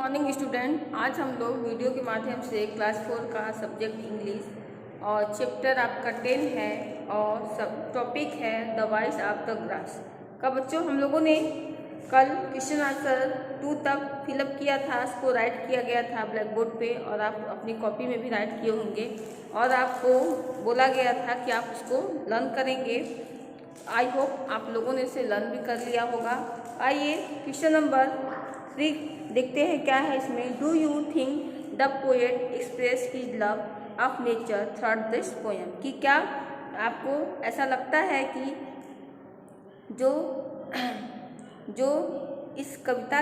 Morning student. आज हम लोग वीडियो के माध्यम से क्लास 4 का सब्जेक्ट इंग्लिश और चैप्टर आपका 10 है और सब टॉपिक है the voice of the grass का। बच्चों हम लोगों ने कल क्वेश्चन आंसर 2 तक फिलअप किया था, उसको राइट किया गया था ब्लैक बोर्ड पे और आप अपनी कॉपी में भी राइट किए होंगे और आपको बोला गया था कि आप उसको लर्न करेंगे। आई होप आप लोगों ने इसे लर्न भी कर लिया होगा। आइए क्वेश्चन नंबर 3 देखते हैं क्या है इसमें। Do you think the poet express his love of nature through this poem, कि क्या आपको ऐसा लगता है कि जो इस कविता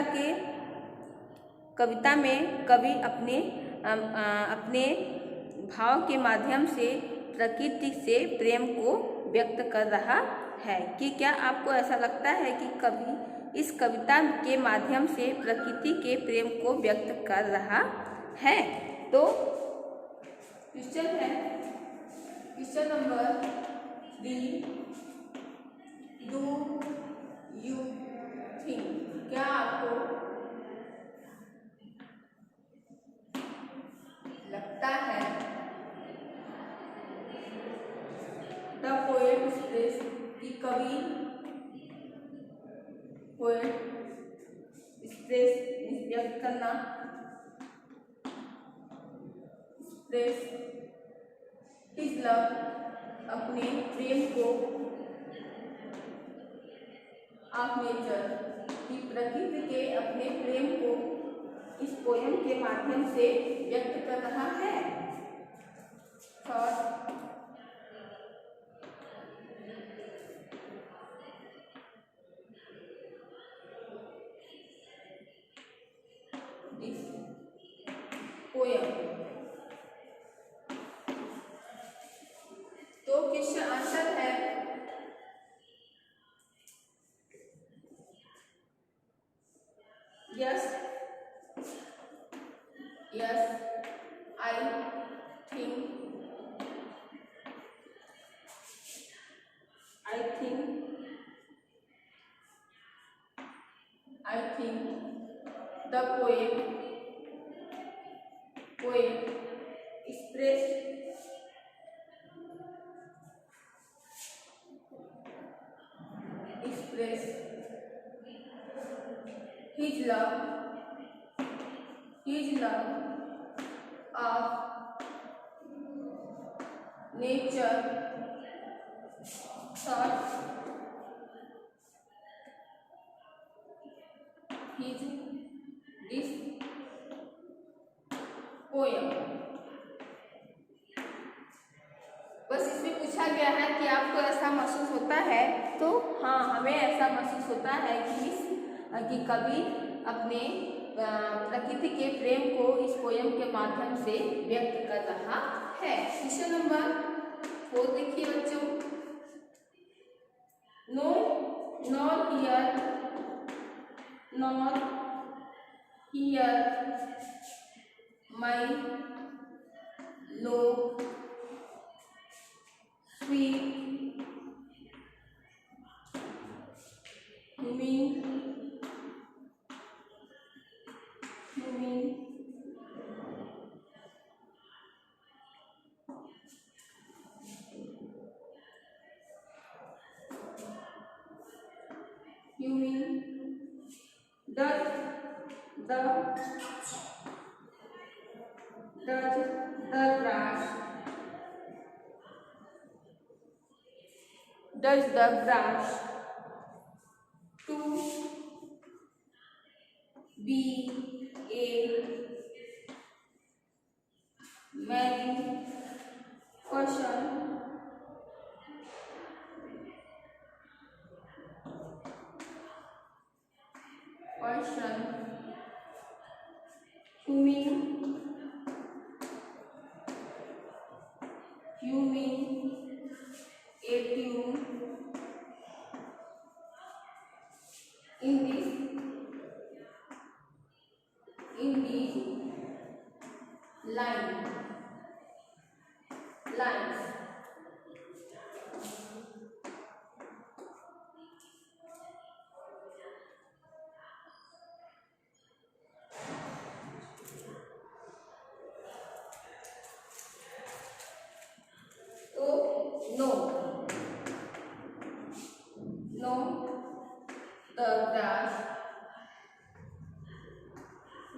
में कवि अपने भाव के माध्यम से प्रकृति से प्रेम को व्यक्त कर रहा है, कि क्या आपको ऐसा लगता है कि कवि इस कविता के माध्यम से प्रकृति के प्रेम को व्यक्त कर रहा है। तो क्वेश्चन है question number 3, do you think, क्या आपको लगता है द पोएट एक्सप्रेस, कि कवि पोएट एक्सप्रेस व्यक्त करना, एक्सप्रेस हिज लव अपने प्रेम को ऑफ नेचर की प्रकृति के अपने प्रेम को इस पोएम के माध्यम से व्यक्त कर रहा है। Thought this poem. तो क्वेश्चन आंसर है yes I think the poem express his love of nature thought his this poem। बस इसमें पूछा गया है कि आपको ऐसा महसूस होता है, तो हाँ हमें ऐसा महसूस होता है कि कवि अपने प्रकृति के प्रेम को इस पोयम के माध्यम से व्यक्त कर रहा है। क्वेश्चन नंबर 4 देखिए बच्चों। Nor here my low sweet you mean the grass does the grass to be a many question you mean a tune in these lines।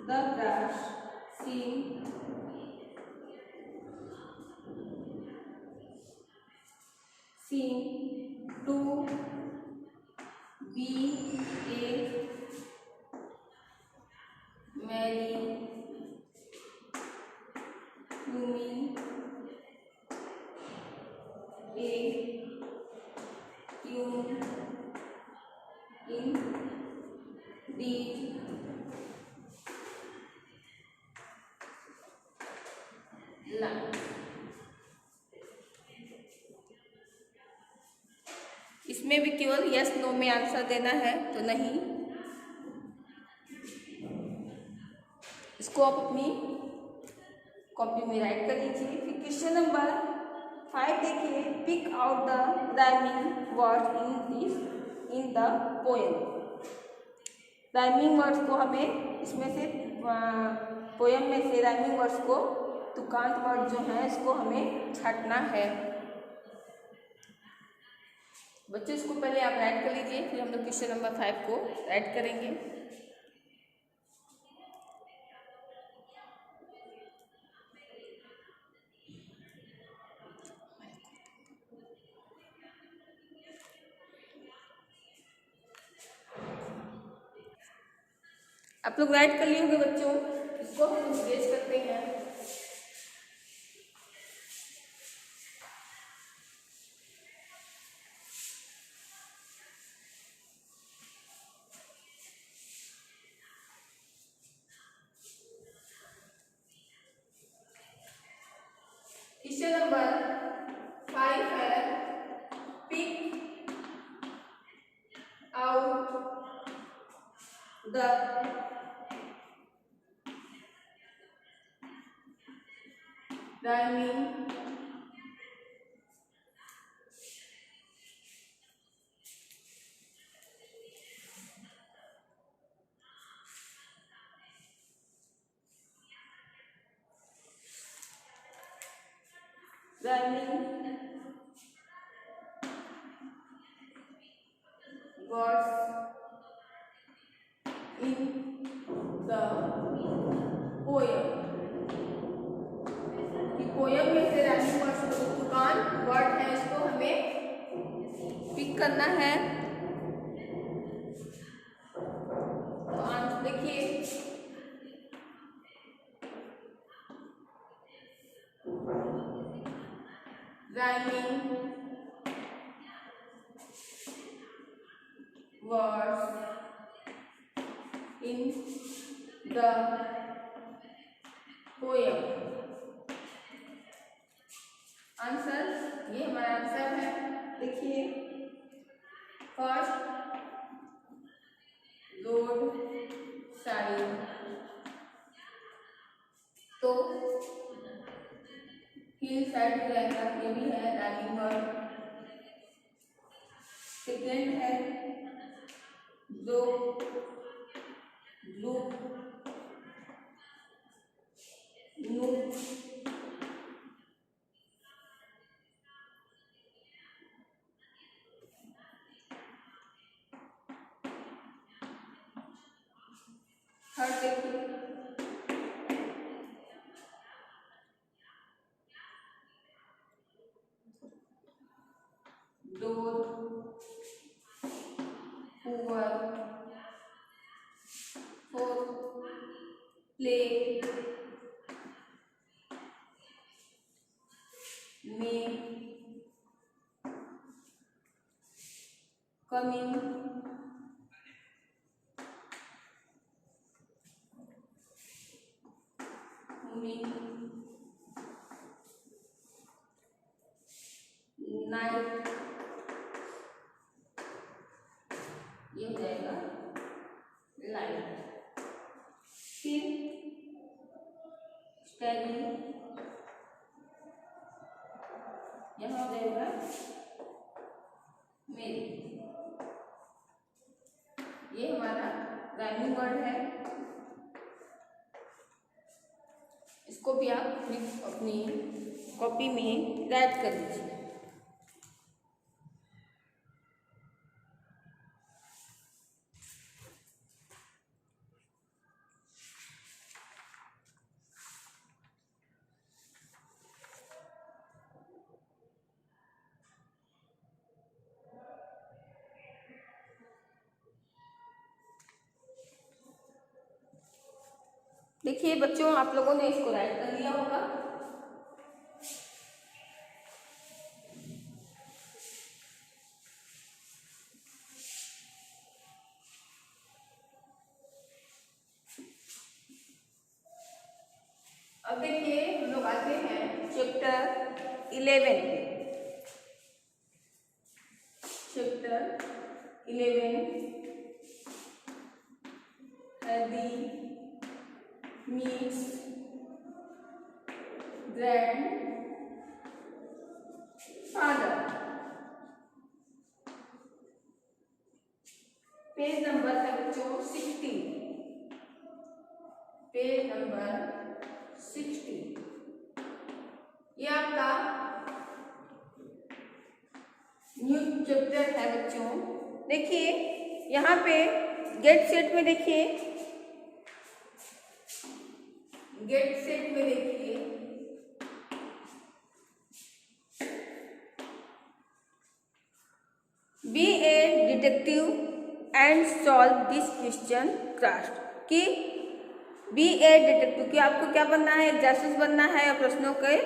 the grass seem to be a very human in these lines। इसमें भी केवल yes no में answer देना है, तो नहीं। इसको आप अपनी कॉपी में राइट कर लीजिए। फिर क्वेश्चन नंबर 5 देखिए, pick out the rhyming words in the poem. Rhyming words को हमें इसमें से पोएम में से राइमिंग वर्ड्स को तुकांत वर्ड जो है इसको हमें छांटना है। बच्चों इसको पहले आप राइट कर लीजिए, फिर हम लोग क्वेश्चन नंबर 5 को राइट करेंगे। आप लोग राइट कर लिए होंगे बच्चों, इसको हम लोग गेस करते हैं। क्वेश्चन नंबर 5 है, pick out the rhyming words in the poem. कि पोएम में से राइमिंग वर्ड्स जो तुकांत वर्ड है इसको हमें पिक करना है। तो आंसर देखिए, rhyming words in the poem. Answer, ये हमारा आंसर है। देखिए, फर्स्ट रोड साइड, तो हिल साइड रहेगा, ये भी है राइमिंग वर्ड। सेकेंड है दो ब्लू न्यू, थर्ड देखिए डोर पुअर, फोर्थ प्ले में कमिंग नाइट, ये हो जाएगा लाइट। फिर स्टेडी, यहाँ हो जाएगा मेरी। ये हमारा राइमिंग वर्ड है। इसको भी आप अपनी कॉपी में राइट कर लीजिए। देखिए बच्चों, आप लोगों ने इसको राइट कर लिया होगा। अब देखिए हम लोग आते हैं चैप्टर 11 पे। Chapter 11 healthy meets grand father. Page number है बच्चों 60। Page number 60। ये आपका न्यू चैप्टर है बच्चों। देखिए यहाँ पे गेट सेट में देखिए, गेट सेट में देखिए be a detective and solve this question craft. कि बी ए डिटेक्टिव कि आपको क्या बनना है, एक जासूस बनना है या प्रश्नों के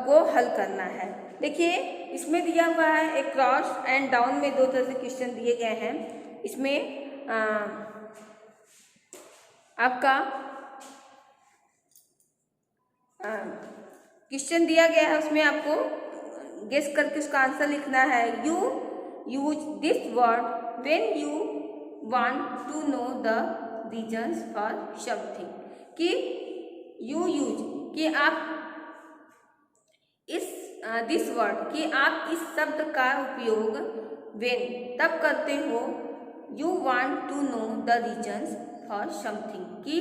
को हल करना है। देखिए इसमें दिया हुआ है एक क्रॉस एंड डाउन में दो तरह से क्वेश्चन दिए गए हैं। इसमें आपका क्वेश्चन दिया गया है, उसमें आपको गेस करके उसका आंसर लिखना है। You use this word when you want to know the reasons for something. कि यू यूज कि आप इस दिस वर्ड कि आप इस शब्द का उपयोग व्हेन तब करते हो you want to know the reasons for something. कि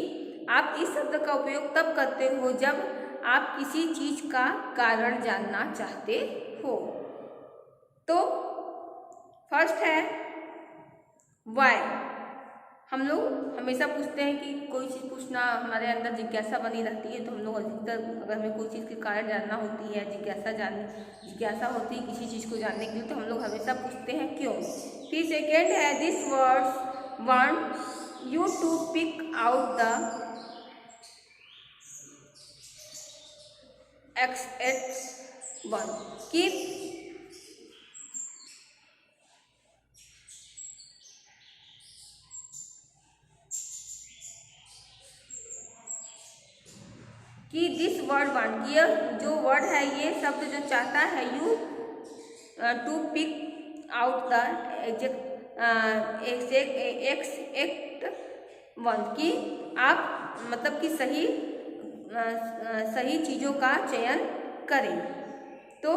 आप इस शब्द का उपयोग तब करते हो जब आप किसी चीज का कारण जानना चाहते हो। तो फर्स्ट है वाई। हम लोग हमेशा पूछते हैं कि कोई चीज़ पूछना, हमारे अंदर जिज्ञासा बनी रहती है। तो हम लोग अधिकतर अगर हमें कोई चीज़ के कारण जानना होती है, जिज्ञासा होती है किसी चीज़ को जानने के लिए, तो हम लोग हमेशा पूछते हैं क्यों। फिर सेकेंड है this words want you to pick out the X1 कि दिस वर्ड वांट, ये जो वर्ड है, ये शब्द जो चाहता है you to pick out the act one. कि आप मतलब कि सही चीज़ों का चयन करें। तो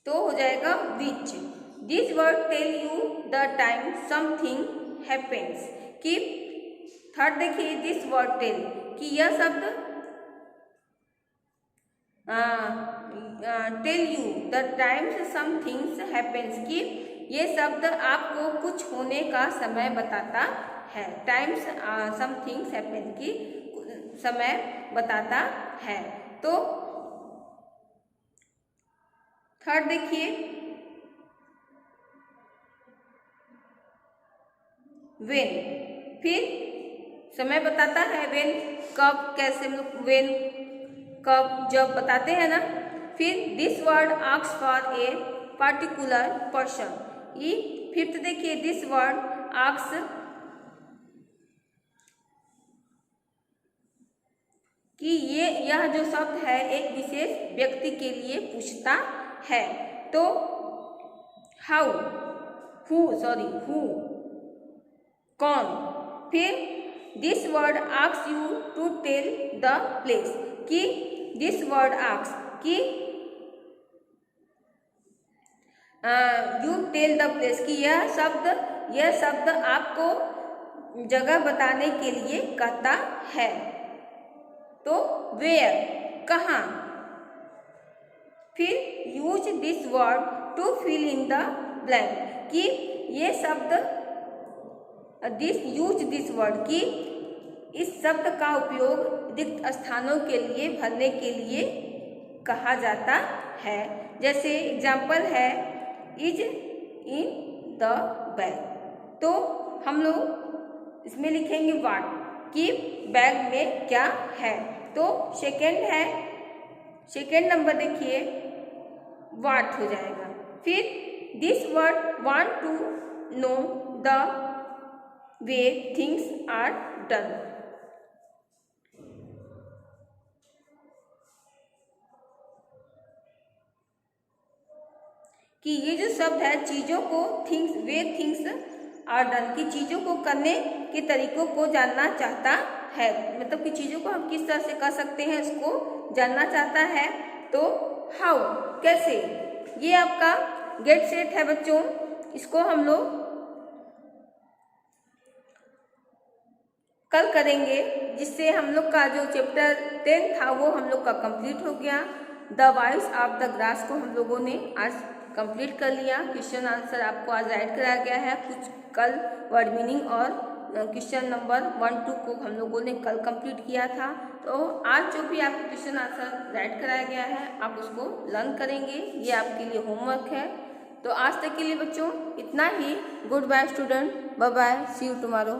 हो जाएगा which. This word tell you the time something happens. कि थर्ड देखिए दिस वर्ड टेल कि यह शब्द tell you the times somethings happens. कि ये शब्द आपको कुछ होने का समय बताता है। टाइम्स समथिंग्स हैपेंस की समय बताता है। तो थर्ड देखिए व्हेन। फिर समय बताता है व्हेन, कब, कैसे, व्हेन कब, जब बताते हैं ना। फिर this word asks for a particular person. ये फिफ्थ देखिए दिस वर्ड आस्क्स कि यह जो शब्द है एक विशेष व्यक्ति के लिए पूछता है। तो हाउ, हु, कौन। फिर this word asks you to tell the place. कि दिस वर्ड आस्क्स कि यू टेल द प्लेस कि यह शब्द आपको जगह बताने के लिए कहता है। तो वेयर, कहाँ। फिर use this word to fill in the blank. कि ये शब्द यूज दिस वर्ड कि इस शब्द का उपयोग रिक्त स्थानों के लिए भरने के लिए कहा जाता है। जैसे एग्जाम्पल है इज इन द बैग। तो हम लोग इसमें लिखेंगे व्हाट, कि बैग में क्या है। तो सेकेंड नंबर देखिए व्हाट हो जाएगा। फिर this word want to know the way things are done. कि ये जो शब्द है चीज़ों को थिंग्स आर डन, की चीज़ों को करने के तरीकों को जानना चाहता है, मतलब कि चीज़ों को हम किस तरह से कर सकते हैं इसको जानना चाहता है। तो हाउ, कैसे, ये आपका गेट सेट है बच्चों। इसको हम लोग कल करेंगे, जिससे हम लोग का जो चैप्टर 10 था वो हम लोग का कंप्लीट हो गया। The voice of the grass को हम लोगों ने आज कंप्लीट कर लिया। क्वेश्चन आंसर आपको आज राइट कराया गया है, कुछ कल वर्ड मीनिंग और क्वेश्चन नंबर 1, 2 को हम लोगों ने कल कंप्लीट किया था। तो आज जो भी आपको क्वेश्चन आंसर राइट कराया गया है आप उसको लर्न करेंगे, ये आपके लिए होमवर्क है। तो आज तक के लिए बच्चों इतना ही। Good bye student, bye bye, see you tomorrow.